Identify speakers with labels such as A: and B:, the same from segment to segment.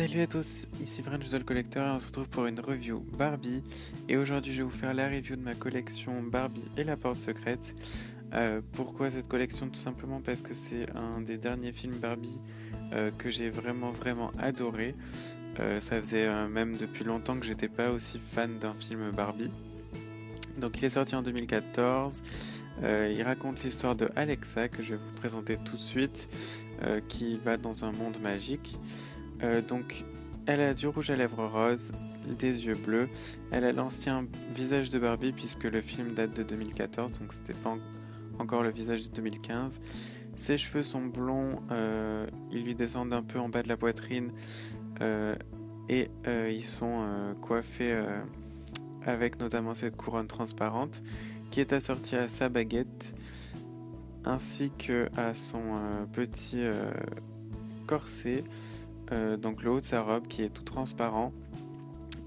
A: Salut à tous, ici French Doll Collector et on se retrouve pour une review Barbie. Et aujourd'hui je vais vous faire la review de ma collection Barbie et la porte secrète. Pourquoi cette collection? Tout simplement parce que c'est un des derniers films Barbie que j'ai vraiment adoré. Ça faisait même depuis longtemps que j'étais pas aussi fan d'un film Barbie. Donc il est sorti en 2014. Il raconte l'histoire de Alexa que je vais vous présenter tout de suite, qui va dans un monde magique. Donc, elle a du rouge à lèvres rose, des yeux bleus. Elle a l'ancien visage de Barbie puisque le film date de 2014, donc c'était pas encore le visage de 2015. Ses cheveux sont blonds, ils lui descendent un peu en bas de la poitrine et ils sont coiffés avec notamment cette couronne transparente qui est assortie à sa baguette ainsi que à son petit corset. Donc le haut de sa robe qui est tout transparent,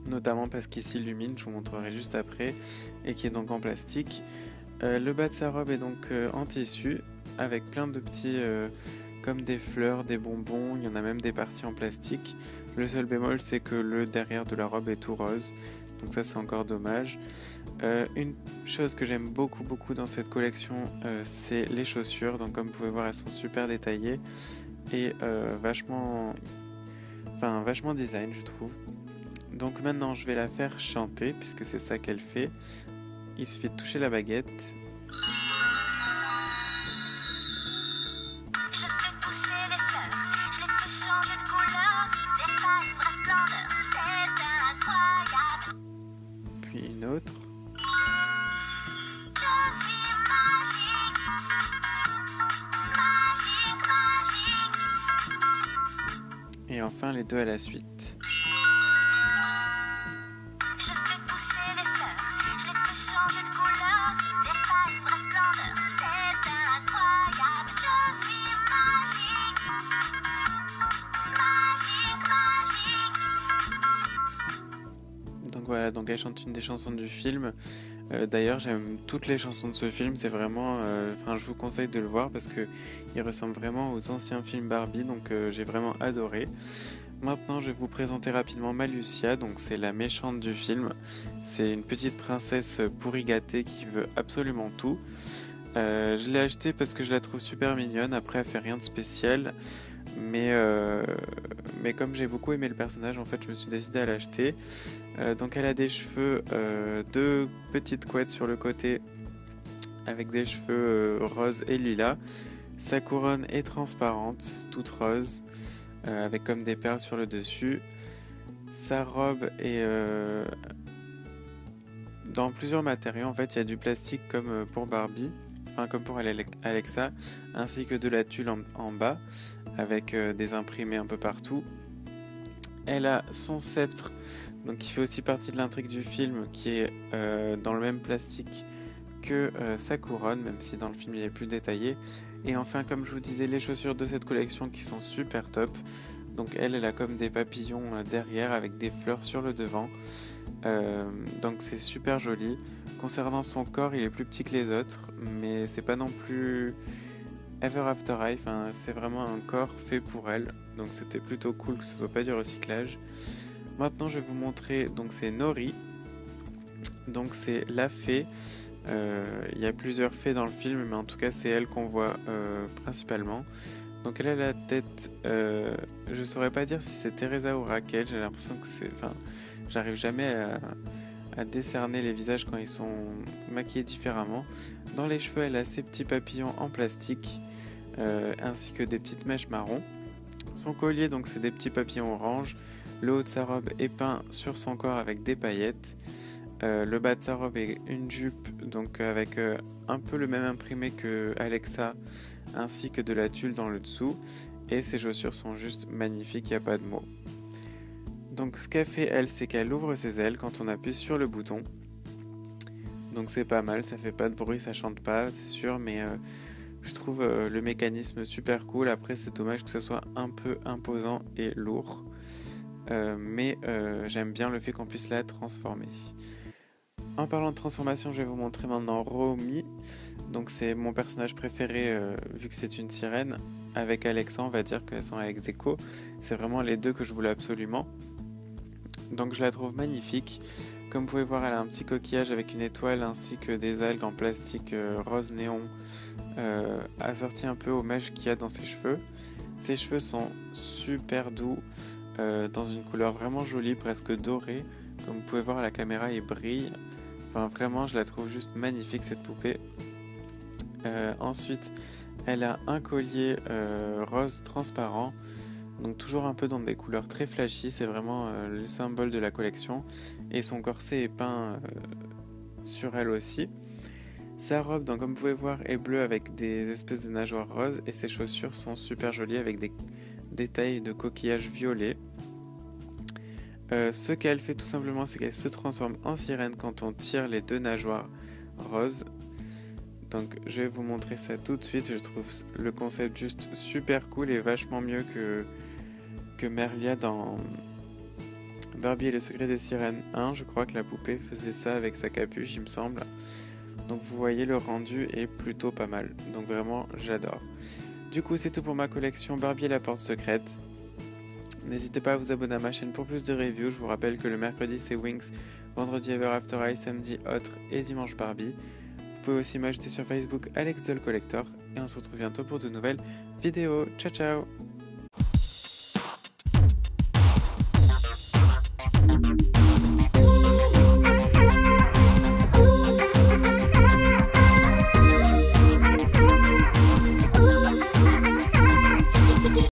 A: notamment parce qu'il s'illumine, je vous montrerai juste après, et qui est donc en plastique. Le bas de sa robe est donc en tissu, avec plein de petits, comme des fleurs, des bonbons, il y en a même des parties en plastique. Le seul bémol c'est que le derrière de la robe est tout rose, donc ça c'est encore dommage. Une chose que j'aime beaucoup dans cette collection, c'est les chaussures, donc comme vous pouvez voir elles sont super détaillées et vachement design je trouve. Donc maintenant je vais la faire chanter puisque c'est ça qu'elle fait. Il suffit de toucher la baguette. Puis une autre. Et enfin les deux à la suite. Donc voilà, donc elle chante une des chansons du film. D'ailleurs j'aime toutes les chansons de ce film, c'est vraiment, je vous conseille de le voir parce que il ressemble vraiment aux anciens films Barbie, donc j'ai vraiment adoré. Maintenant je vais vous présenter rapidement Malucia, donc c'est la méchante du film. C'est une petite princesse pourri gâtée qui veut absolument tout. Je l'ai achetée parce que je la trouve super mignonne, après elle fait rien de spécial. Mais comme j'ai beaucoup aimé le personnage, en fait je me suis décidé à l'acheter. Donc elle a des cheveux, deux petites couettes sur le côté avec des cheveux roses et lilas. Sa couronne est transparente, toute rose, avec comme des perles sur le dessus. Sa robe est dans plusieurs matériaux, en fait il y a du plastique comme pour Barbie, enfin comme pour Alexa, ainsi que de la tulle en bas, avec des imprimés un peu partout. Elle a son sceptre, donc qui fait aussi partie de l'intrigue du film, qui est dans le même plastique que sa couronne, même si dans le film il est plus détaillé. Et enfin, comme je vous disais, les chaussures de cette collection qui sont super top. Donc elle a comme des papillons derrière avec des fleurs sur le devant. Donc c'est super joli. Concernant son corps, il est plus petit que les autres, mais c'est pas non plus Ever After High, c'est vraiment un corps fait pour elle, donc c'était plutôt cool que ce soit pas du recyclage. Maintenant je vais vous montrer, donc c'est Nori, donc c'est la fée. Il y a plusieurs fées dans le film, mais en tout cas c'est elle qu'on voit principalement. Donc elle a la tête, je saurais pas dire si c'est Teresa ou Raquel, j'ai l'impression que c'est, j'arrive jamais à décerner les visages quand ils sont maquillés différemment. Dans les cheveux elle a ses petits papillons en plastique, ainsi que des petites mèches marron. Son collier, donc c'est des petits papillons orange. Le haut de sa robe est peint sur son corps avec des paillettes. Le bas de sa robe est une jupe, donc avec un peu le même imprimé que Alexa, ainsi que de la tulle dans le dessous. Et ses chaussures sont juste magnifiques, il n'y a pas de mots. Donc ce qu'elle fait elle, c'est qu'elle ouvre ses ailes quand on appuie sur le bouton. Donc c'est pas mal, ça fait pas de bruit, ça chante pas, c'est sûr, mais je trouve le mécanisme super cool. Après c'est dommage que ça soit un peu imposant et lourd, mais j'aime bien le fait qu'on puisse la transformer. En parlant de transformation, je vais vous montrer maintenant Romy. Donc c'est mon personnage préféré vu que c'est une sirène. Avec Alexa, on va dire qu'elles sont à ex aequo. C'est vraiment les deux que je voulais absolument. Donc je la trouve magnifique. Comme vous pouvez voir, elle a un petit coquillage avec une étoile ainsi que des algues en plastique rose néon assorties un peu aux mèches qu'il y a dans ses cheveux. Ses cheveux sont super doux, dans une couleur vraiment jolie, presque dorée. Comme vous pouvez voir à la caméra, il brille. Enfin vraiment, je la trouve juste magnifique cette poupée. Ensuite, elle a un collier rose transparent. Donc toujours un peu dans des couleurs très flashy, c'est vraiment le symbole de la collection. Et son corset est peint sur elle aussi. Sa robe, donc, comme vous pouvez voir, est bleue avec des espèces de nageoires roses. Et ses chaussures sont super jolies avec des détails de coquillage violet. Ce qu'elle fait tout simplement, c'est qu'elle se transforme en sirène quand on tire les deux nageoires roses. Donc je vais vous montrer ça tout de suite. Je trouve le concept juste super cool et vachement mieux que Merlia dans Barbie et le secret des sirènes 1. Je crois que la poupée faisait ça avec sa capuche, il me semble. Donc vous voyez, le rendu est plutôt pas mal. Donc vraiment, j'adore. Du coup, c'est tout pour ma collection Barbie et la porte secrète. N'hésitez pas à vous abonner à ma chaîne pour plus de reviews. Je vous rappelle que le mercredi c'est Winx, vendredi Ever After Eye, samedi Autre et dimanche Barbie. Vous pouvez aussi m'ajouter sur Facebook Alex Doll Collector et on se retrouve bientôt pour de nouvelles vidéos. Ciao ciao!